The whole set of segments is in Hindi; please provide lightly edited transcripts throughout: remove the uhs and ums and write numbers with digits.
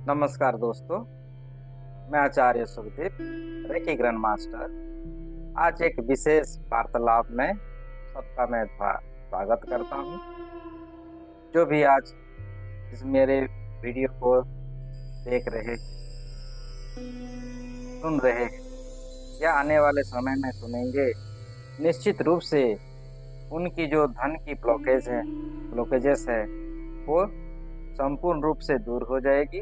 नमस्कार दोस्तों, मैं आचार्य सुखदीप, रेकी ग्रैंड मास्टर। आज एक विशेष वार्तालाप में सबका मैं स्वागत करता हूं। जो भी आज इस मेरे वीडियो को देख रहे, सुन रहे हैं या आने वाले समय में सुनेंगे, निश्चित रूप से उनकी जो धन की ब्लॉकेजेस है, वो संपूर्ण रूप से दूर हो जाएगी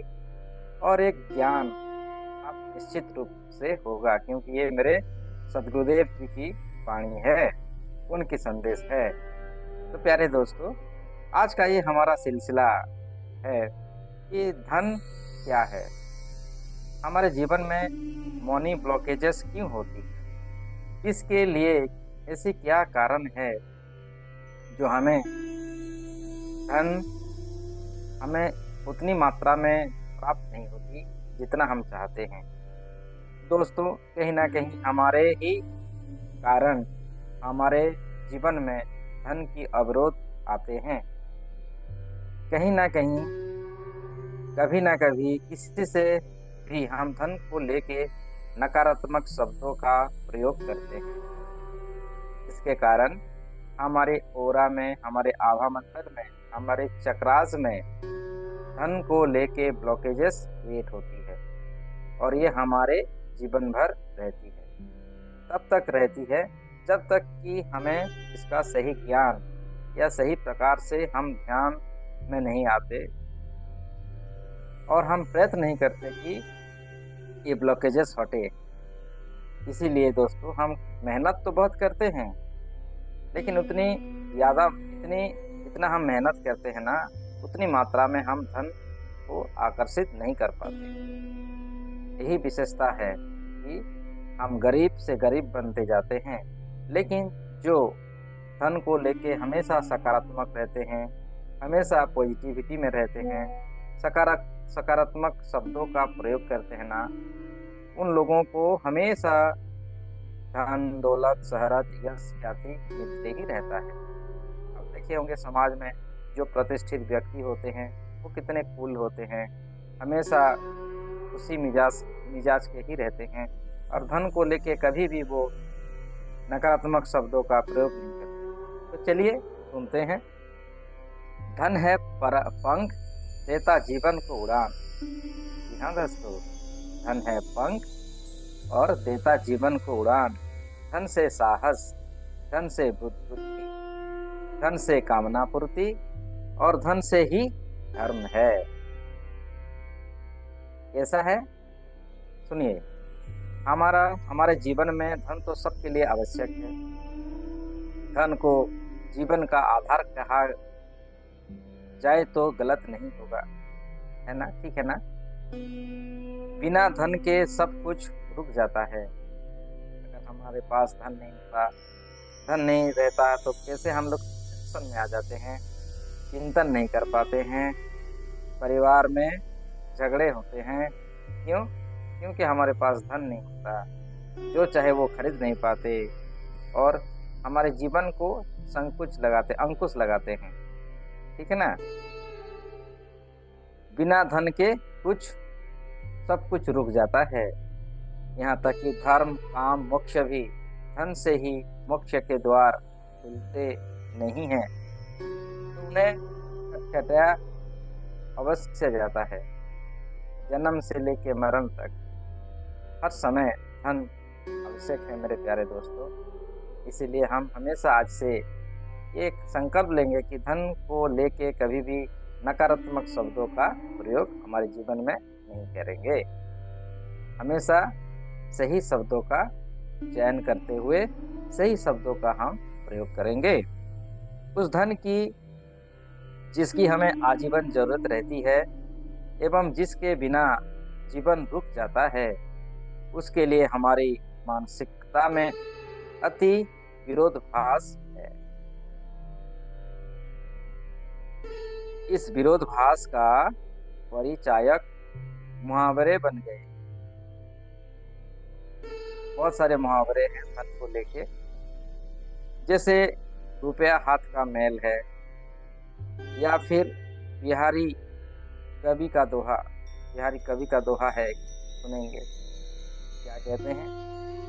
और एक ज्ञान आप निश्चित रूप से होगा, क्योंकि ये मेरे सदगुरुदेव जी की वाणी है, उनकी संदेश है। तो प्यारे दोस्तों, आज का ये हमारा सिलसिला है कि धन क्या है, हमारे जीवन में मनी ब्लॉकेजेस क्यों होती है, इसके लिए ऐसी क्या कारण है जो धन हमें उतनी मात्रा में प्राप्त नहीं होती जितना हम चाहते हैं। दोस्तों, कहीं ना कहीं हमारे ही कारण हमारे जीवन में धन की अवरोध आते हैं। कहीं ना कहीं, कभी ना कभी किसी से भी हम धन को लेके नकारात्मक शब्दों का प्रयोग करते हैं। इसके कारण हमारे ओरा में, हमारे आभा मंडल में, हमारे चक्रास में धन को लेके ब्लॉकेजेस क्रिएट होती है और ये हमारे जीवन भर रहती है। तब तक रहती है जब तक कि हमें इसका सही ज्ञान या सही प्रकार से हम ध्यान में नहीं आते और हम प्रयत्न नहीं करते कि ये ब्लॉकेजेस हटे। इसीलिए दोस्तों, हम मेहनत तो बहुत करते हैं, लेकिन उतनी ज़्यादा जितना हम मेहनत करते हैं ना, उतनी मात्रा में हम धन को आकर्षित नहीं कर पाते। यही विशेषता है कि हम गरीब से गरीब बनते जाते हैं, लेकिन जो धन को लेके हमेशा सकारात्मक रहते हैं, हमेशा पॉजिटिविटी में रहते हैं, सकारात्मक शब्दों का प्रयोग करते हैं ना, उन लोगों को हमेशा धन, दौलत, शहरत, यश, ख्याति मिलते ही रहता है। अब देखे होंगे समाज में जो प्रतिष्ठित व्यक्ति होते हैं वो कितने कूल होते हैं, हमेशा उसी मिजाज के ही रहते हैं और धन को लेके कभी भी वो नकारात्मक शब्दों का प्रयोग नहीं करते। तो चलिए सुनते हैं। धन है पर पंख, देता जीवन को उड़ान। जी हाँ दोस्तों, धन है पंख और देता जीवन को उड़ान। धन से साहस, धन से बुद्धि, धन से कामना पूर्ति और धन से ही धर्म है। कैसा है, सुनिए। हमारे जीवन में धन तो सबके लिए आवश्यक है। धन को जीवन का आधार कहा जाए तो गलत नहीं होगा, है ना? ठीक है ना? बिना धन के सब कुछ रुक जाता है। अगर हमारे पास धन नहीं रहता तो कैसे हम लोग टेंशन में आ जाते हैं, चिंतन नहीं कर पाते हैं, परिवार में झगड़े होते हैं। क्यों? क्योंकि हमारे पास धन नहीं होता, जो चाहे वो खरीद नहीं पाते और हमारे जीवन को अंकुश लगाते हैं। ठीक है ना? बिना धन के सब कुछ रुक जाता है। यहाँ तक कि धर्म, काम, मोक्ष भी धन से ही मोक्ष के द्वार खुलते नहीं हैं, तो उन्हें खटखटाया अवश्य जाता है। जन्म से लेके मरण तक हर समय धन आवश्यक है मेरे प्यारे दोस्तों। इसीलिए हम हमेशा आज से एक संकल्प लेंगे कि धन को लेके कभी भी नकारात्मक शब्दों का प्रयोग हमारे जीवन में नहीं करेंगे। हमेशा सही शब्दों का चयन करते हुए सही शब्दों का हम प्रयोग करेंगे। उस धन की जिसकी हमें आजीवन जरूरत रहती है एवं जिसके बिना जीवन रुक जाता है, उसके लिए हमारी मानसिकता में अति विरोधाभास है। इस विरोधाभास का परिचायक मुहावरे बन गए। बहुत सारे मुहावरे हैं धन को लेके, जैसे रुपया हाथ का मैल है, या फिर बिहारी कवि का दोहा, बिहारी कवि का दोहा है, सुनेंगे क्या कहते हैं।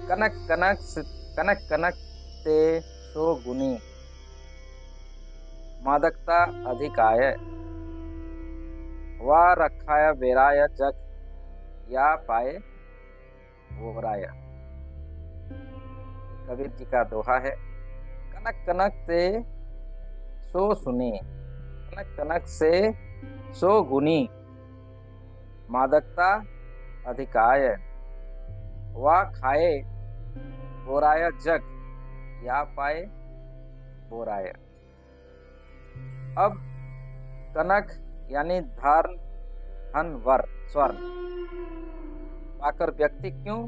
कनक कनक ते सो गुनी, मादकता अधिक आय, वा रखाय बेराय जग, या पाए वो राय। कबीर जी का दोहा है। कनक कनक से सो सुनी, कनक कनक से सो गुनी, मादकता अधिकाय, वा खाए बोराय जग, या पाए बोराय। अब कनक यानी धन, धन, वर, स्वर्ण पाकर व्यक्ति क्यों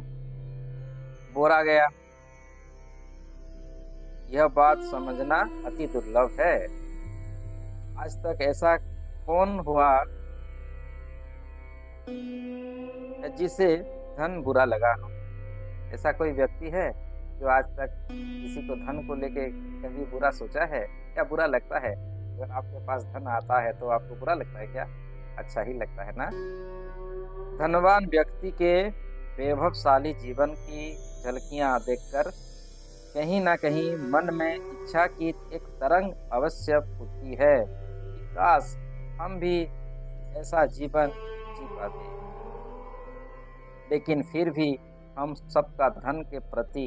बोरा गया, यह बात समझना अति दुर्लभ है। आज तक ऐसा कौन हुआ जिसे धन बुरा लगा हो? ऐसा कोई व्यक्ति है जो आज तक किसी को धन को लेके कभी बुरा सोचा है या बुरा लगता है? अगर आपके पास धन आता है तो आपको बुरा लगता है क्या? अच्छा ही लगता है ना। धनवान व्यक्ति के वैभवशाली जीवन की झलकियां देखकर कहीं ना कहीं मन में इच्छा की एक तरंग अवश्य फूटती है कि काश हम भी ऐसा जीवन जी पाते। लेकिन फिर भी हम सबका धन के प्रति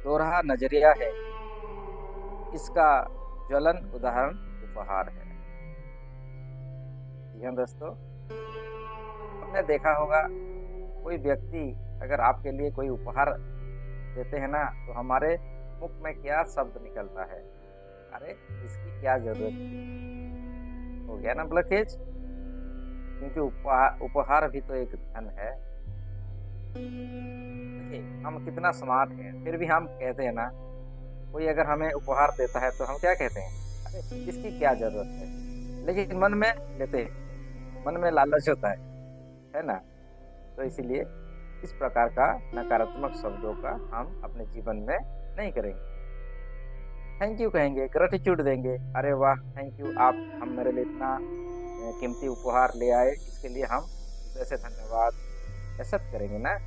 दोहरा नजरिया है। इसका ज्वलन उदाहरण उपहार है। जी हाँ दोस्तों, आपने देखा होगा कोई व्यक्ति अगर आपके लिए कोई उपहार देते हैं ना, तो हमारे मुख में क्या शब्द निकलता है? अरे इसकी क्या जरूरत थी। हो गया ना ब्लॉकेज। क्योंकि उपहार भी तो एक धन है। देखिए, हम कितना स्मार्ट हैं, फिर भी हम कहते हैं ना, कोई अगर हमें उपहार देता है तो हम क्या कहते हैं? अरे इसकी क्या जरूरत है। लेकिन मन में लेते हैं, मन में लालच होता है ना। तो इसीलिए इस प्रकार का नकारात्मक शब्दों का हम अपने जीवन में नहीं करेंगे। थैंक यू कहेंगे, ग्रेटिट्यूड देंगे, अरे वाह थैंक यू, आप हम मेरे लिए इतना कीमती उपहार ले आए, इसके लिए हम जैसे धन्यवाद, ऐसा करेंगे ना।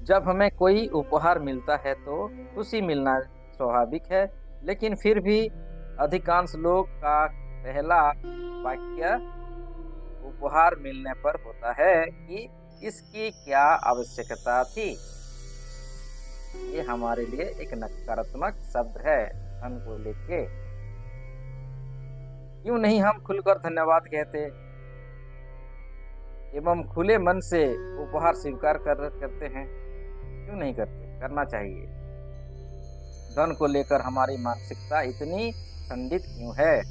जब हमें कोई उपहार मिलता है तो खुशी मिलना स्वाभाविक है, लेकिन फिर भी अधिकांश लोग का पहला वाक्य उपहार मिलने पर होता है कि इसकी क्या आवश्यकता थी। ये हमारे लिए एक नकारात्मक शब्द है धन को लेके। क्यों नहीं हम खुलकर धन्यवाद कहते एवं खुले मन से उपहार स्वीकार करते हैं? क्यों नहीं करते? करना चाहिए। धन को लेकर हमारी मानसिकता इतनी खंडित क्यों है?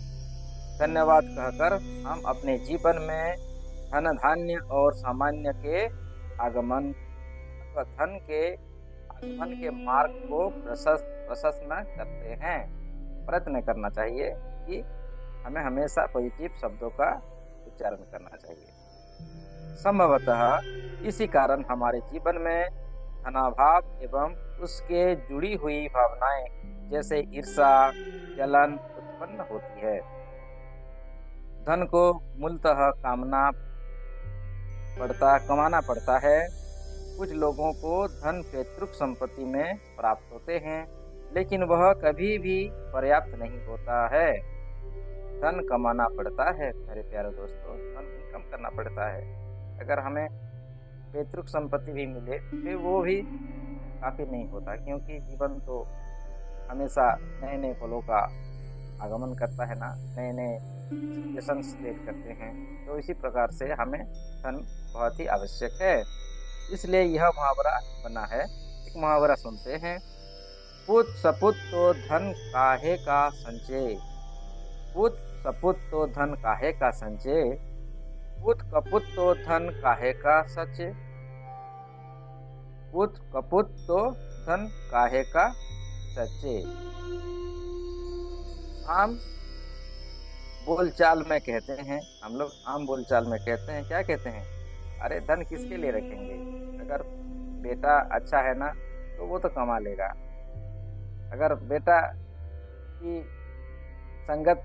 धन्यवाद कहकर हम अपने जीवन में धन धान्य और सामान्य के आगमन अथवा धन के आगमन के मार्ग को प्रशस्त करते हैं। प्रयत्न करना चाहिए कि हमें हमेशा पॉजिटिव शब्दों का उच्चारण करना चाहिए। संभवतः इसी कारण हमारे जीवन में धनाभाव एवं उसके जुड़ी हुई भावनाएं जैसे ईर्ष्या, जलन उत्पन्न होती है। धन को मूलतः कमाना पड़ता है। कुछ लोगों को धन पैतृक संपत्ति में प्राप्त होते हैं, लेकिन वह कभी भी पर्याप्त नहीं होता है। धन कमाना पड़ता है मेरे प्यारे दोस्तों, धन इनकम करना पड़ता है। अगर हमें पैतृक संपत्ति भी मिले फिर वो भी काफ़ी नहीं होता, क्योंकि जीवन तो हमेशा नए नए फलों का आगमन करता है ना, नए नए सिचुएशंस क्रिएट करते हैं। तो इसी प्रकार से हमें धन बहुत ही आवश्यक है। इसलिए यह मुहावरा बना है। एक मुहावरा सुनते हैं। पुत सपुत तो धन काहे का संचय, पुत सपुत तो धन काहे का संचय, पुत कपुत तो धन काहे का सचे, पुत कपुत तो धन काहे का सचे। आम बोलचाल में कहते हैं, हम लोग आम बोलचाल में कहते हैं, क्या कहते हैं? अरे धन किसके लिए रखेंगे? अगर बेटा अच्छा है ना तो वो तो कमा लेगा। अगर बेटा की संगत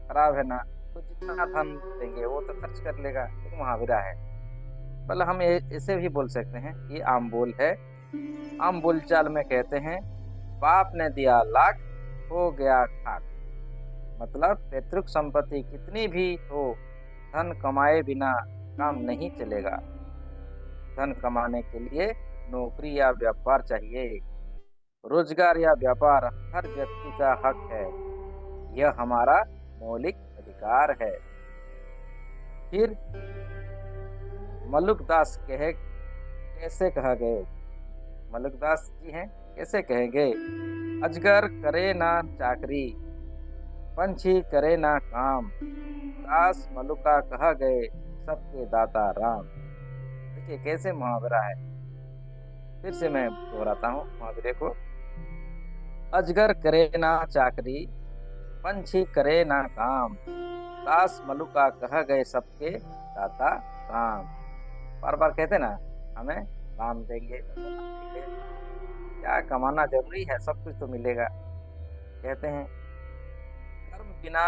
खराब है ना तो जितना धन देंगे वो तो खर्च कर लेगा, एक मुहावरा है। मतलब हम ऐसे भी बोल सकते हैं, ये आम बोल है। आम बोलचाल में कहते हैं, बाप ने दिया लाख, हो गया खाक। मतलब पैतृक संपत्ति कितनी भी हो, धन कमाए बिना काम नहीं चलेगा। धन कमाने के लिए नौकरी या व्यापार चाहिए। रोजगार या व्यापार हर व्यक्ति का हक है, यह हमारा मौलिक अधिकार है। फिर मलुकदास कहे, कैसे कहा गए? मलुकदास जी हैं, कैसे कहेंगे? अजगर करे ना चाकरी, पंछी करे ना काम, दास मलुका कहा गए, सबके दाता राम। देखिए कैसे मुहावरा है। फिर से मैं दोहराता हूँ मुहावरे को। अजगर करे ना चाकरी, पंछी करे ना काम, दास मलुका कह गए, सबके दाता राम। बार बार कहते ना, हमें राम देंगे, क्या कमाना जरूरी है, सब कुछ तो मिलेगा। कहते हैं, कर्म बिना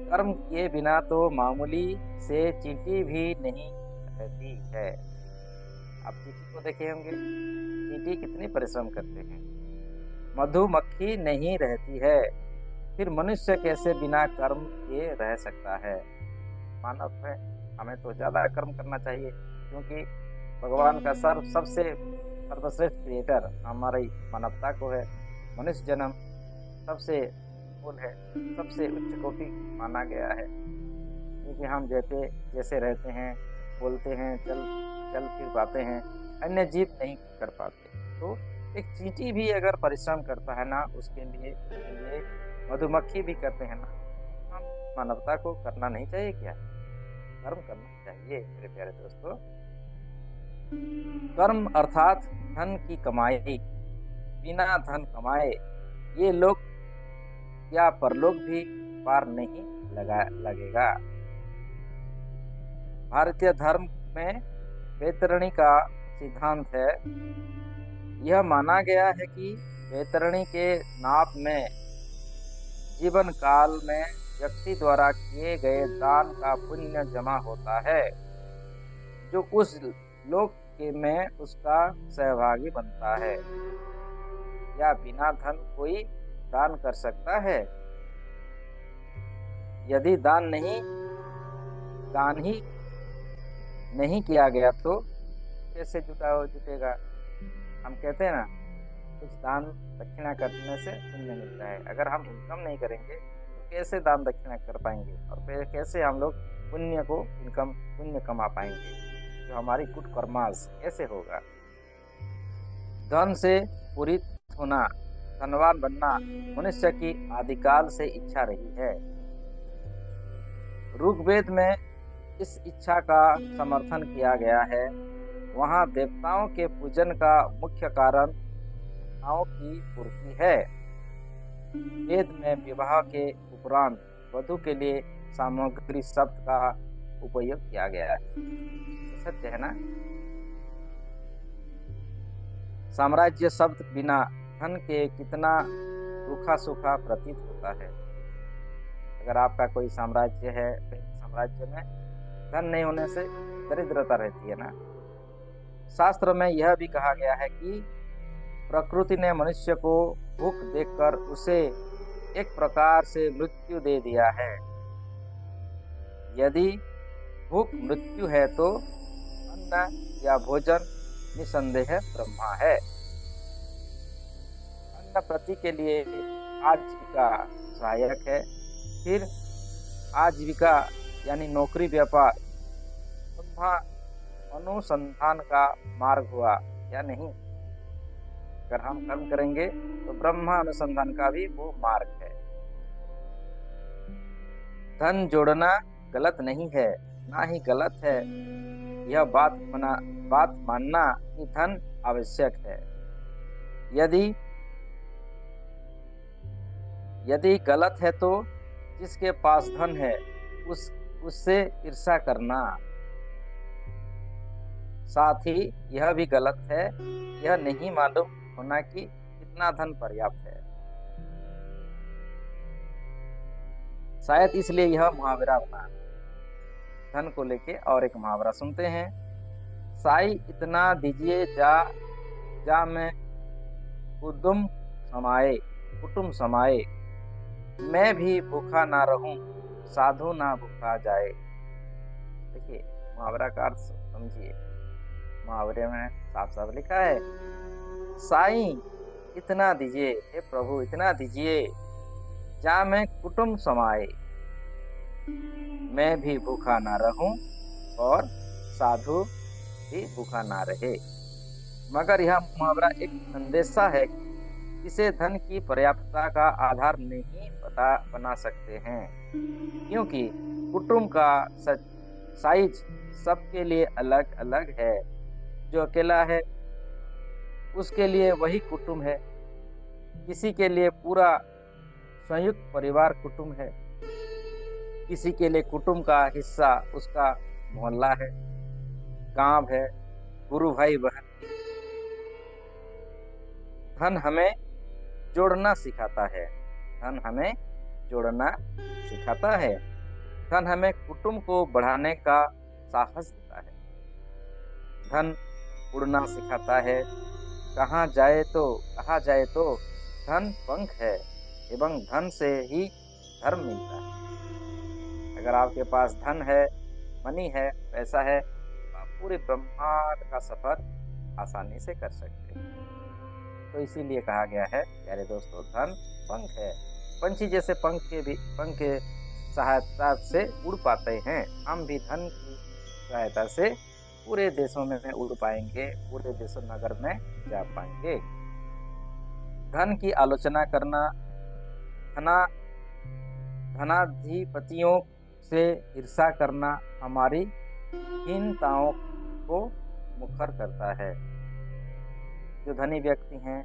कर्म किए बिना तो मामूली से चींटी भी नहीं रहती है। आप चींटी को देखे होंगे, चींटी कितनी परिश्रम करते हैं। मधुमक्खी नहीं रहती है, फिर मनुष्य कैसे बिना कर्म किए रह सकता है? मानव है, हमें तो ज्यादा कर्म करना चाहिए, क्योंकि भगवान का सबसे सर्वश्रेष्ठ क्रिएटर हमारी मानवता को है। मनुष्य जन्म सबसे मूल है, सबसे उच्च कोटि माना गया है, क्योंकि हम जैसे जैसे रहते हैं, बोलते हैं, चल चल फिर पाते हैं, अन्य जीव नहीं कर पाते। तो एक चींटी भी अगर परिश्रम करता है ना, उसके लिए मधुमक्खी भी करते हैं ना, हम मानवता को करना नहीं चाहिए क्या? कर्म करना चाहिए मेरे प्यारे दोस्तों। कर्म अर्थात धन की कमाई। बिना धन कमाए ये लोक या परलोक भी पार नहीं लगेगा। भारतीय धर्म में वैतरणी का सिद्धांत है। यह माना गया है कि वैतरणी के नाप में जीवन काल में व्यक्ति द्वारा किए गए दान का पुण्य जमा होता है, जो उस लोक के में उसका सहभागी बनता है। या बिना धन कोई दान कर सकता है? यदि दान ही नहीं किया गया तो कैसे जुटेगा? हम कहते हैं ना, कुछ दान दक्षिणा करने से पुण्य मिलता है। अगर हम इनकम नहीं करेंगे तो कैसे दान दक्षिणा कर पाएंगे, और फिर कैसे हम लोग पुण्य कमा पाएंगे? जो हमारी गुड कर्मास कैसे होगा? धन से पूरित होना, धनवान बनना मनुष्य की आदिकाल से इच्छा रही है। ऋग्वेद में इस इच्छा का समर्थन किया गया है। वहाँ देवताओं के पूजन का मुख्य कारण इच्छाओं की पूर्ति है। वेद में विवाह के उपरांत वधु के लिए सामग्री शब्द का उपयोग किया गया है। सत्य है ना? साम्राज्य शब्द बिना धन के कितना रूखा सूखा प्रतीत होता है। अगर आपका कोई साम्राज्य है, साम्राज्य में धन नहीं होने से दरिद्रता रहती है ना। शास्त्र में यह भी कहा गया है कि प्रकृति ने मनुष्य को भूख देखकर उसे एक प्रकार से मृत्यु दे दिया है। यदि भूख मृत्यु है तो अन्न या भोजन निसंदेह ब्रह्मा है। अन्न प्रति के लिए आजीविका सहायक है। फिर आजीविका यानी नौकरी व्यापार ब्रह्मा अनुसंधान का मार्ग हुआ या नहीं? अगर हम कर्म करेंगे तो ब्रह्मा अनुसंधान का भी वो मार्ग है। धन जोड़ना गलत नहीं है, ना ही गलत है यह बात मानना कि धन आवश्यक है। यदि गलत है तो जिसके पास धन है उससे ईर्ष्या करना। साथ ही यह भी गलत है यह नहीं मालूम होना कि कितना धन पर्याप्त है। शायद इसलिए यह मुहावरा बना। धन को लेके और एक मुहावरा सुनते हैं। साई इतना दीजिए जा जा में कुदुम समाए कुटुम समाए, मैं भी भूखा ना रहूं साधु ना भूखा जाए। देखिए मुहावरा का अर्थ समझिए। मुहावरे में साफ साफ लिखा है, साईं इतना दीजिए, हे प्रभु इतना दीजिए, जा मैं कुटुम समाए, मैं भी भूखा ना रहूं और साधु भी भूखा ना रहे। मगर यह मुहावरा एक संदेशा है, इसे धन की पर्याप्तता का आधार नहीं बना सकते हैं, क्योंकि कुटुंब का साइज सबके लिए अलग अलग है। जो अकेला है उसके लिए वही कुटुंब है, किसी के लिए पूरा संयुक्त परिवार कुटुंब है, किसी के लिए कुटुंब का हिस्सा उसका मोहल्ला है, गांव है, गुरु भाई बहन। धन हमें जोड़ना सिखाता है, धन हमें जोड़ना सिखाता है, धन हमें कुटुंब को बढ़ाने का साहस देता है। धन उड़ना सिखाता है, कहा जाए तो धन पंख है एवं धन से ही धर्म मिलता है। अगर आपके पास धन है, मनी है, पैसा है, तो आप पूरे ब्रह्मांड का सफर आसानी से कर सकते हैं। तो इसीलिए कहा गया है प्यारे दोस्तों, धन पंख है। पंछी जैसे पंख के सहायता से उड़ पाते हैं, हम भी धन की सहायता से पूरे देशों में उड़ पाएंगे, पूरे देशों नगर में जा पाएंगे। धन की आलोचना करना, धनाधिपतियों से ईर्ष्या करना हमारी हीनताओं को मुखर करता है। जो धनी व्यक्ति हैं,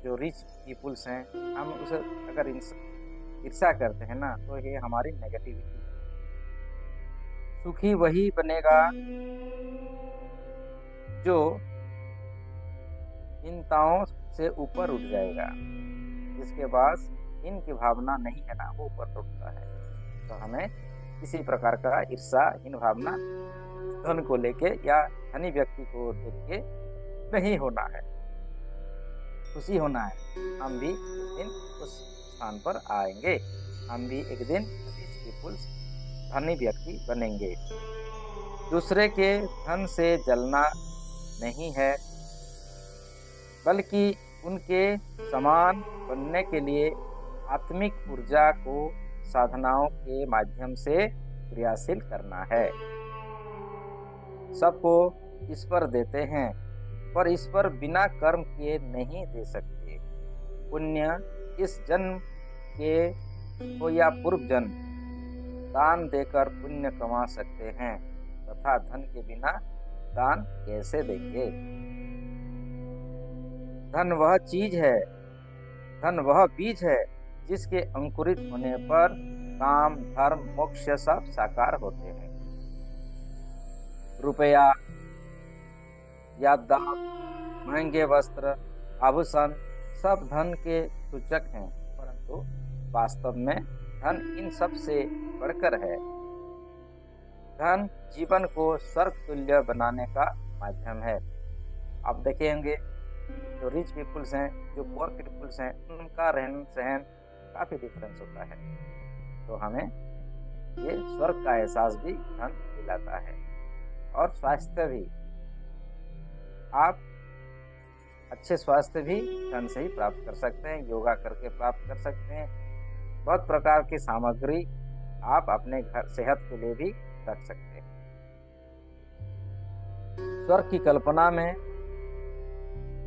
जो रिच पीपुल्स हैं, हम उसे अगर ईर्ष्या करते हैं ना, तो ये हमारी नेगेटिविटी है। सुखी वही बनेगा जो हीनताओं से ऊपर उठ जाएगा, जिसके पास इनकी भावना नहीं है ना, वो ऊपर उठता है। तो हमें किसी प्रकार का ईर्ष्या, हीन भावना धन को लेके या धनी व्यक्ति को देख के नहीं होना है, खुशी होना है। हम भी एक दिन उस स्थान पर आएंगे, हम भी एक दिन रिच पीपुल्स, धनी व्यक्ति बनेंगे। दूसरे के धन से जलना नहीं है, बल्कि उनके समान बनने के लिए आत्मिक ऊर्जा को साधनाओं के माध्यम से क्रियाशील करना है। सबको ईश्वर देते हैं, पर ईश्वर बिना कर्म किए नहीं दे सकते। पुण्य इस जन्म के हो या पूर्व जन्म, दान देकर पुण्य कमा सकते हैं, तथा धन के बिना दान कैसे देंगे। धन वह चीज है, धन वह बीज है, जिसके अंकुरित होने पर काम, धर्म, मोक्ष सब साकार होते हैं। रुपया, याददाश्त, महंगे वस्त्र, आभूषण सब धन के सूचक हैं, परंतु वास्तव में धन इन सब से बढ़कर है। धन जीवन को स्वर्ग तुल्य बनाने का माध्यम है। आप देखेंगे जो रिच पीपुल्स हैं, जो पुअर पीपुल्स हैं, उनका रहन सहन काफी डिफरेंस होता है। तो हमें ये स्वर्ग का एहसास भी धन दिलाता है। और स्वास्थ्य भी, आप अच्छे स्वास्थ्य भी धन से ही प्राप्त कर सकते हैं, योगा करके प्राप्त कर सकते हैं। बहुत प्रकार की सामग्री आप अपने घर सेहत के लिए भी रख सकते हैं। स्वर्ग की कल्पना में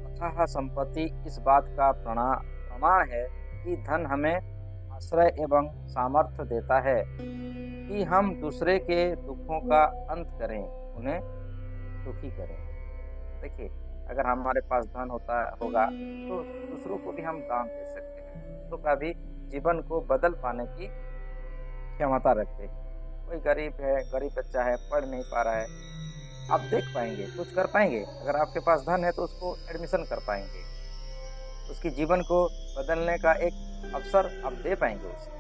अथाह संपत्ति इस बात का प्रमाण है कि धन हमें आश्रय एवं सामर्थ्य देता है कि हम दूसरे के दुखों का अंत करें, उन्हें सुखी करें। देखिए, अगर हमारे पास धन होगा तो दूसरों को भी हम दान दे सकते हैं, दूसरों का भी जीवन को बदल पाने की क्षमता रखते हैं। कोई गरीब है, गरीब बच्चा है, पढ़ नहीं पा रहा है, आप देख पाएंगे, कुछ कर पाएंगे। अगर आपके पास धन है तो उसको एडमिशन कर पाएंगे, उसकी जीवन को बदलने का एक अवसर आप दे पाएंगे उसे।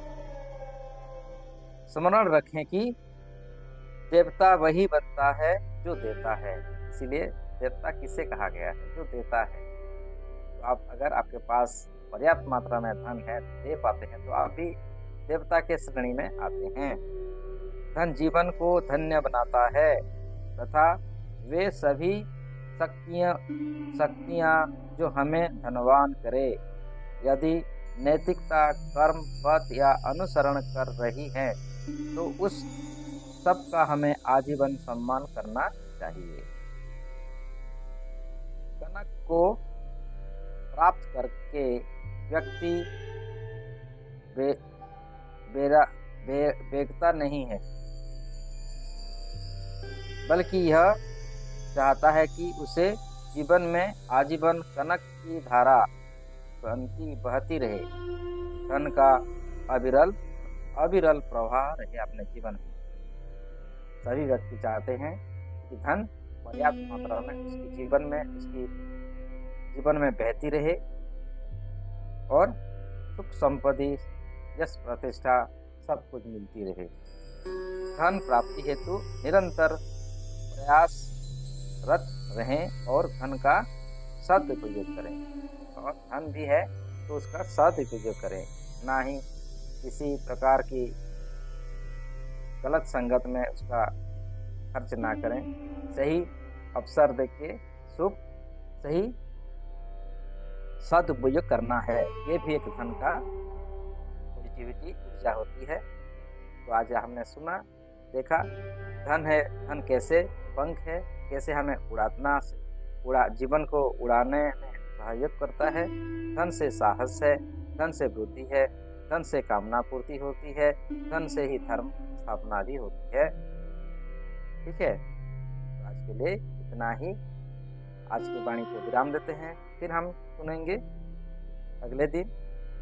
स्मरण रखें कि देवता वही बनता है जो देता है। इसीलिए देवता किसे कहा गया है? जो देता है। तो आप अगर आपके पास पर्याप्त मात्रा में धन है, दे पाते हैं, तो आप भी देवता के श्रेणी में आते हैं। धन जीवन को धन्य बनाता है तथा वे सभी शक्तियां शक्तियां जो हमें धनवान करे, यदि नैतिकता, कर्म, पथ या अनुसरण कर रही है, तो उस सब का हमें आजीवन सम्मान करना चाहिए। कनक को प्राप्त करके व्यक्ति बे, बेरा बेगता नहीं है, बल्कि यह चाहता है कि उसे जीवन में आजीवन कनक की धारा बहती रहे, धन का अविरल अविरल प्रवाह रहे अपने जीवन में। सभी व्यक्ति चाहते हैं कि धन पर्याप्त मात्रा में उसकी जीवन में बहती रहे और सुख संपत्ति, यश, प्रतिष्ठा सब कुछ मिलती रहे। धन प्राप्ति हेतु निरंतर प्रयासरत रहें और धन का सदुपयोग करें। और धन भी है तो उसका सदुपयोग करें, ना ही किसी प्रकार की गलत संगत में उसका खर्च ना करें। सही अवसर देके सही सदुपयोग करना है। ये भी एक धन का पॉजिटिविटी ऊर्जा होती है। तो आज हमने सुना, देखा, धन है, धन कैसे पंख है, कैसे हमें जीवन को उड़ाने में सहयोग करता है। धन से साहस है, धन से बुद्धि है, धन से कामना पूर्ति होती है, धन से ही धर्म स्थापना भी होती है। ठीक है, तो आज के लिए इतना ही। आज की वाणी को विराम देते हैं, फिर हम सुनेंगे अगले दिन।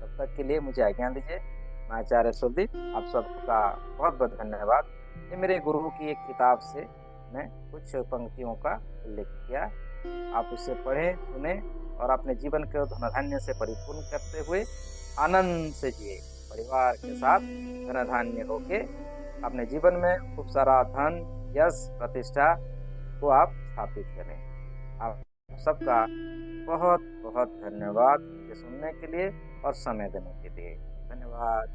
तब तक के लिए मुझे आज्ञा दीजिए। मैं आचार्य सुरदीप, आप सबका बहुत बहुत धन्यवाद। ये मेरे गुरु की एक किताब से मैं कुछ पंक्तियों का उल्लेख किया। आप उसे पढ़ें, सुने और अपने जीवन को धन धान्य से परिपूर्ण करते हुए आनंद से जिए। परिवार के साथ धन धान्य होके अपने जीवन में खूब सारा धन, यश, प्रतिष्ठा को आप स्थापित करें। आप सबका बहुत बहुत धन्यवाद मुझे सुनने के लिए और समय देने के लिए। धन्यवाद।